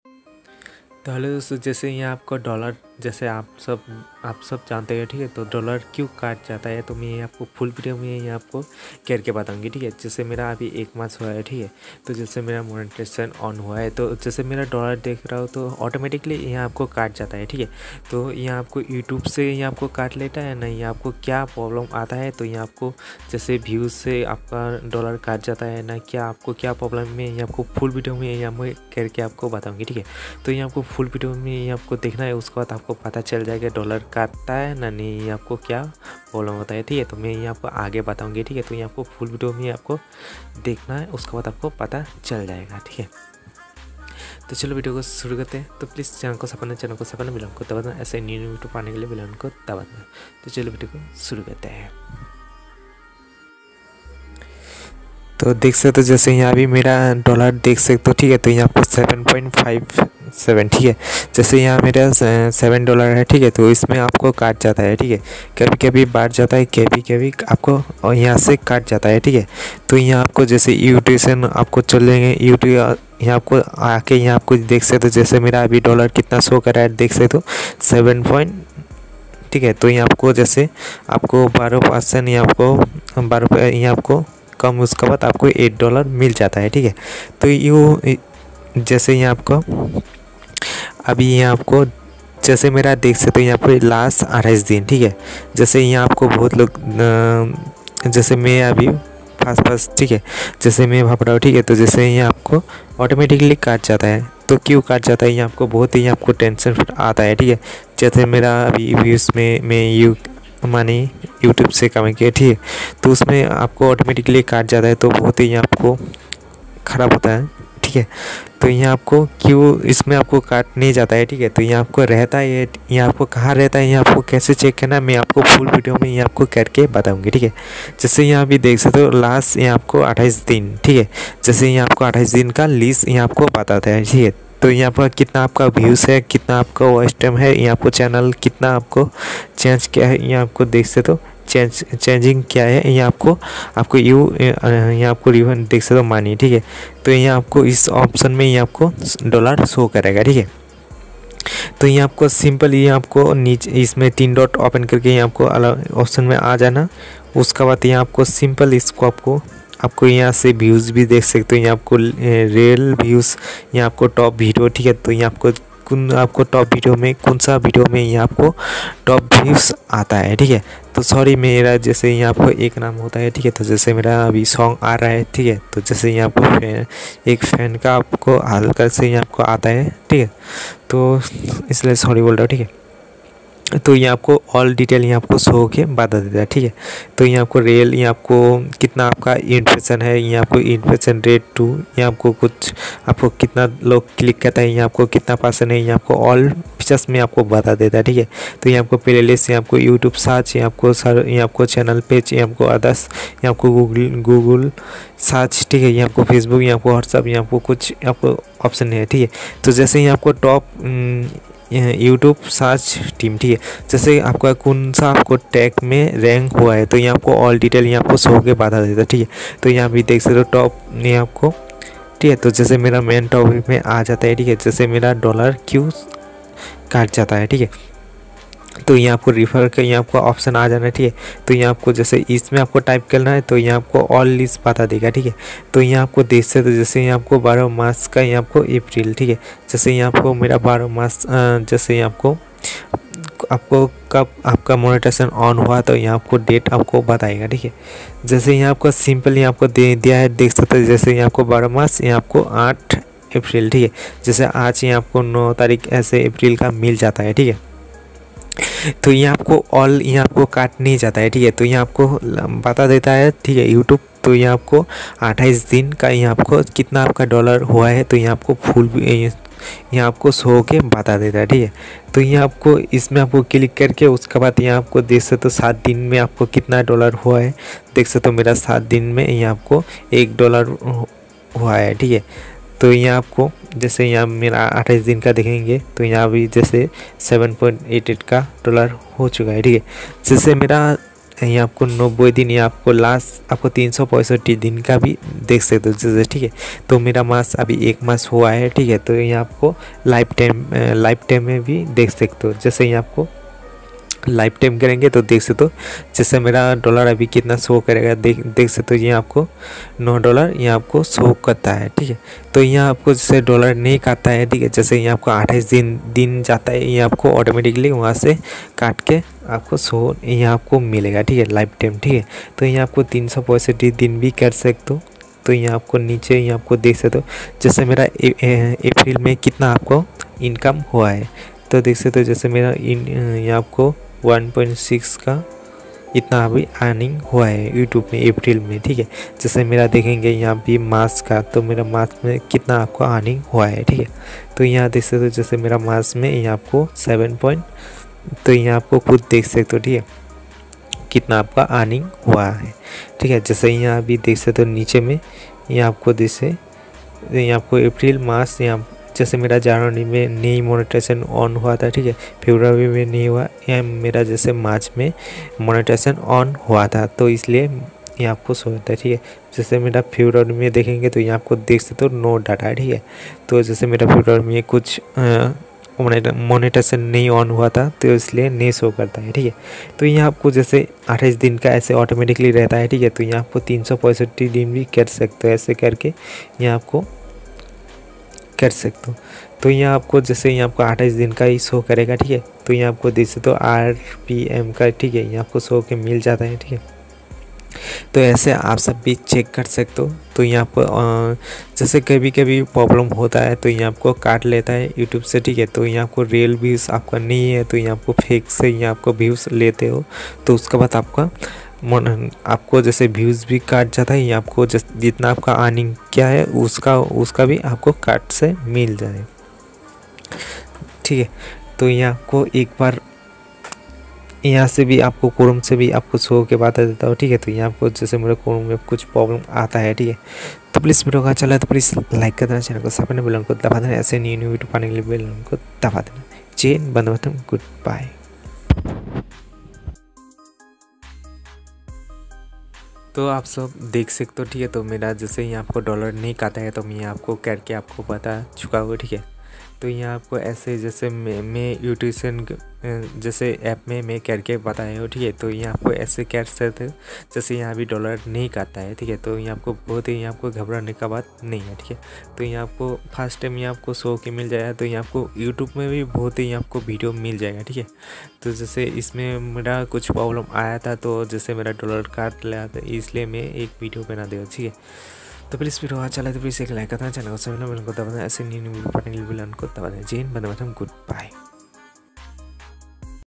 तो हेलो दोस्तों, जैसे यहाँ आपको डॉलर, जैसे आप सब जानते हैं, ठीक है। तो डॉलर क्यों काट जाता है, तो मैं ये आपको फुल वीडियो में ये आपको करके बताऊंगी, ठीक है। जैसे मेरा अभी 1 मास हुआ है, ठीक है। तो जैसे मेरा मोनेटाइजेशन ऑन हुआ है, तो जैसे मेरा डॉलर देख रहा हो तो ऑटोमेटिकली यहाँ आपको काट जाता है, ठीक है। तो यहाँ आपको यूट्यूब से यहाँ आपको काट लेता है, नहीं आपको क्या प्रॉब्लम आता है, तो यहाँ आपको जैसे व्यूज़ से आपका डॉलर काट जाता है ना, क्या आपको क्या प्रॉब्लम है, ये आपको फुल वीडियो में यहाँ मैं करके आपको बताऊँगी, ठीक है। तो ये आपको फुल वीडियो में ये आपको देखना है, उसके बाद आपको पता चल जाएगा डॉलर काटता है ना नहीं, ये आपको क्या प्रॉब्लम होता है, ठीक है। तो मैं ये आपको आगे बताऊंगी, ठीक है। तो ये आपको फुल वीडियो में आपको देखना है, उसके बाद आपको पता चल जाएगा, ठीक है। तो चलो वीडियो को शुरू करते हैं। तो प्लीज़ चैनल को सपना बेल को दबा देना, ऐसे न्यू वीडियो पाने के लिए बेल को दबा देना। तो चलो वीडियो को शुरू करते हैं। तो देख सकते हो, जैसे यहाँ भी मेरा डॉलर देख सकते हो, ठीक है। तो यहाँ पर 7.57, ठीक है। जैसे यहाँ मेरा $7 है, ठीक है। तो इसमें आपको काट जाता है, ठीक है। कभी कभी बढ़ जाता है, कभी कभी आपको यहाँ से काट जाता है, ठीक है। तो यहाँ आपको जैसे यूट्यूशन आपको चल जाएंगे, यूट्यूब यहाँ आपको आके यहाँ आपको देख सकते हो, जैसे मेरा अभी डॉलर कितना शो कर रहा है, देख सकते हो 7 ठीक है। तो यहाँ आपको जैसे आपको 12% यहाँ आपको 12 यहाँ आपको कम, उसके बाद आपको $8 मिल जाता है, ठीक है। तो यूँ जैसे यहाँ आपको अभी यहाँ आपको जैसे मेरा देख सकते हो यहाँ पर लास्ट 28 दिन, ठीक है। जैसे यहाँ आपको बहुत लोग जैसे मैं अभी फास्ट, ठीक है। जैसे मैं भाप रहा हूँ, ठीक है। तो जैसे यहाँ आपको ऑटोमेटिकली काट जाता है, तो क्यों काट जाता है, ये आपको बहुत ही आपको टेंशन आता है, ठीक है। जैसे मेरा अभी व्यूज़ में मैं मानी यूट्यूब से कमाई किया, ठीक है। तो उसमें आपको ऑटोमेटिकली काट जाता है, तो बहुत ही आपको ख़राब होता है, ठीक है। तो यहाँ आपको क्यों इसमें आपको काट नहीं जाता है, ठीक है। तो यहाँ आपको रहता है, यहाँ आपको कहाँ रहता है, यहाँ आपको कैसे चेक करना, मैं आपको फुल वीडियो में ये आपको करके बताऊंगी, ठीक है। जैसे यहाँ भी देख सकते हो लास्ट यहाँ आपको 28 दिन, ठीक है। जैसे यहाँ आपको 28 दिन का लिस्ट यहाँ आपको बताता है, ठीक है। तो यहाँ पर कितना आपका व्यूज़ है, कितना आपका वॉच टाइम है, यहाँ आपको चैनल कितना आपको चेंज किया है, यहाँ आपको देख सकते हो चेंजिंग क्या है, ये आपको यहाँ आपको रिवन देख सकते हो मानी, ठीक है। तो यहाँ आपको इस ऑप्शन में ये आपको डॉलर शो करेगा, ठीक है। तो ये आपको सिंपल, ये आपको नीचे इसमें 3 डॉट ओपन करके ये आपको अलग ऑप्शन में आ जाना। उसके बाद यहाँ आपको सिंपल इसको आपको यहाँ से व्यूज़ भी देख सकते हो, यहाँ आपको रियल व्यूज़, यहाँ आपको टॉप वीडियो, ठीक है। तो यहाँ आपको टॉप वीडियो में कौन सा वीडियो में यहाँ आपको टॉप व्यूज़ आता है, ठीक है। तो सॉरी, मेरा जैसे यहाँ आपको एक नाम होता है, ठीक है। तो जैसे मेरा अभी सॉन्ग आ रहा है, ठीक है। तो जैसे यहाँ आपको एक फैन का आपको हल्का से यहाँ आपको आता है, ठीक है। तो इसलिए सॉरी बोल रहा हूँ, ठीक है। तो ये आपको ऑल डिटेल यहाँ आपको शो होके बता देता है, ठीक है। तो ये आपको रियल, ये आपको कितना आपका इन्फ्रेशन है, ये आपको इन्फ्रेशन रेट टू, ये आपको कुछ आपको कितना लोग क्लिक करता है, ये आपको कितना % है, ये आपको ऑल फीचर्स में आपको बता देता है, ठीक है। तो ये आपको प्ले लिस्ट, ये आपको यूट्यूब सर्च, ये आपको ये आपको चैनल पेज, ये आपको अदर्स, ये आपको गूगल सर्च, ठीक है। ये आपको फेसबुक, ये आपको व्हाट्सअप, ये आपको कुछ आपको ऑप्शन है, ठीक है। तो जैसे ये आपको टॉप यूट्यूब सर्च टीम, ठीक है। जैसे आपका कौन सा आपको टैग में रैंक हुआ है, तो यहाँ आपको ऑल डिटेल यहाँ आपको शो के बता देता है, ठीक है। तो यहाँ भी देख सकते हो टॉप ये आपको, ठीक है। तो जैसे मेरा मेन टॉपिक में आ जाता है, ठीक है। जैसे मेरा डॉलर क्यों काट जाता है, ठीक है। तो यहाँ आपको रिफ़र का यहाँ आपको ऑप्शन आ जाना है, ठीक है। तो यहाँ आपको जैसे इसमें आपको टाइप करना है, तो यहाँ आपको ऑल लिस्ट बता देगा, ठीक है। तो यहाँ आपको देख सकते हो, जैसे यहाँ आपको 12 मार्च का यहाँ आपको अप्रैल, ठीक है। जैसे यहाँ आपको मेरा 12 मार्च जैसे यहाँ आपको कब आपका मोनेटाइजेशन ऑन हुआ, तो यहाँ आपको डेट आपको बताएगा, ठीक है। जैसे यहाँ आपको सिंपल यहाँ आपको दे दिया है, देख सकते हो। जैसे यहाँ आपको 12 मार्च, यहाँ आपको 8 अप्रैल, ठीक है। जैसे आज यहाँ आपको 9 तारीख ऐसे अप्रैल का मिल जाता है, ठीक है। तो ये आपको ऑल यहाँ आपको काट नहीं जाता है, ठीक है। तो यहाँ आपको बता देता है, ठीक है, यूट्यूब। तो यहाँ आपको 28 दिन का यहाँ आपको कितना आपका डॉलर हुआ है, तो यहाँ आपको फुल यहाँ आपको शो के बता देता है, ठीक है। तो यहाँ आपको इसमें आपको क्लिक करके उसके बाद यहाँ आपको देख सकते हो 7 दिन में आपको कितना डॉलर हुआ है, देख सकते हो। मेरा 7 दिन में यहाँ आपको $1 हुआ है, ठीक है। तो यहाँ आपको जैसे यहाँ मेरा 28 दिन का देखेंगे, तो यहाँ भी जैसे 7.88 का डॉलर हो चुका है, ठीक है। जैसे मेरा यहाँ आपको 90 दिन या आपको लास्ट आपको 365 दिन का भी देख सकते हो जैसे, ठीक है। तो मेरा मास अभी 1 मास हुआ है, ठीक है। तो यहाँ आपको लाइफ टाइम में भी देख सकते हो। जैसे यहाँ आपको लाइफ टाइम करेंगे तो देख सकते हो जैसे मेरा डॉलर अभी कितना शो करेगा, देख सकते हो। ये आपको $9 यहाँ आपको शो करता है, ठीक है। तो यहाँ आपको जैसे डॉलर नहीं काटता है, ठीक है। जैसे यहाँ आपको 28 दिन जाता है, ये आपको ऑटोमेटिकली वहाँ से काट के आपको शो यहाँ आपको मिलेगा, ठीक है, लाइफ टाइम, ठीक है। तो यहाँ आपको 365 दिन भी कर सकते हो। तो यहाँ आपको नीचे यहाँ आपको देख सकते हो जैसे मेरा अप्रैल में कितना आपको इनकम हुआ है। तो देख सकते हो जैसे मेरा यहाँ आपको 1.6 का इतना अभी अर्निंग हुआ है यूट्यूब में अप्रैल में, ठीक है। जैसे मेरा देखेंगे यहाँ भी मार्च का, तो मेरा मार्च में कितना आपको अर्निंग हुआ है, ठीक है। तो यहाँ देख सकते हो जैसे मेरा मार्च में यहाँ आपको 7 तो यहाँ आपको खुद देख सकते हो, ठीक है, कितना आपका अर्निंग हुआ है, ठीक है। जैसे यहाँ अभी देख सकते हो नीचे में यहाँ आपको जैसे यहाँ आपको अप्रैल मार्च यहाँ जैसे मेरा जनवरी में नहीं मोनेटाइजेशन ऑन हुआ था, ठीक है, फरवरी में नहीं हुआ, यहाँ मेरा जैसे मार्च में मोनेटाइजेशन ऑन हुआ था, तो इसलिए ये आपको शो होता है, ठीक है। जैसे मेरा फरवरी में देखेंगे तो यहाँ आपको देख सकते हो नो डाटा है, ठीक है। तो जैसे मेरा फरवरी में कुछ मोनेटाइजेशन नहीं ऑन हुआ था तो इसलिए नहीं शो करता है, ठीक है। तो यहाँ आपको जैसे 28 दिन का ऐसे ऑटोमेटिकली रहता है, ठीक है। तो यहाँ आपको 365 दिन भी कर सकते हो, ऐसे करके यहाँ आपको कर सकते हो। तो यहाँ आपको जैसे यहाँ आपको 28 दिन का ही शो करेगा, ठीक है। तो यहाँ आपको देख सकते हो RPM का, ठीक है, यहाँ आपको शो के मिल जाता है, ठीक है। तो ऐसे आप सब भी चेक कर सकते हो। तो यहाँ आपको जैसे कभी कभी प्रॉब्लम होता है तो यहाँ आपको काट लेता है यूट्यूब से, ठीक है। तो यहाँ आपको रियल व्यूज़ आपका नहीं है तो यहाँ आपको फेक से यहाँ आपको व्यूज़ लेते हो, तो उसके बाद आपको जैसे व्यूज़ भी काट जाता है। ये आपको जितना आपका अर्निंग क्या है उसका भी आपको काट से मिल जाए, ठीक है। तो यहाँ आपको एक बार यहाँ से भी आपको क्रोम से भी आपको शो के बता देता हूँ, ठीक है। तो यहाँ आपको जैसे मेरे क्रोम में कुछ प्रॉब्लम आता है, ठीक है। तो प्लीज़ वीडियो का चला है तो प्लीज़ लाइक कर देना, चैनल को सब्सक्राइब बेल को दबा देना, ऐसे न्यू वीडियो पाने के लिए बेल को दबा देना। चेन बंद बटन, गुड बाय। तो आप सब देख सकते हो, ठीक है। तो मेरा जैसे यहाँ आपको डॉलर नहीं काटा है तो मैं आपको करके आपको बता चुका हूँ, ठीक है। तो यहाँ आपको ऐसे जैसे मैं यूट्यूशन जैसे ऐप में मैं करके बताया हूँ, ठीक है। तो यहाँ आपको ऐसे कर सकते हो जैसे यहाँ भी डॉलर नहीं काटता है, ठीक है। तो यहाँ आपको बहुत ही यहाँ आपको घबराने का बात नहीं है, ठीक है। तो यहाँ आपको फर्स्ट टाइम यहाँ आपको शो के मिल जाएगा, तो यहाँ आपको यूट्यूब में भी बहुत ही यहाँ आपको वीडियो मिल जाएगा, ठीक है। तो जैसे इसमें मेरा कुछ प्रॉब्लम आया था तो जैसे मेरा डॉलर काट लिया था, इसलिए मैं एक वीडियो बना दूँगा, ठीक है। तो प्लीज़ वीडियो अच्छा लगे तो प्लीज़ एक लाइक करना, चैनल को सब्सक्राइब को दबा देना, ऐसे न्यू वीडियो पाने के लिए बेल आइकन को दबा देना। जय हिंद, वंदे मातरम, गुड बाय।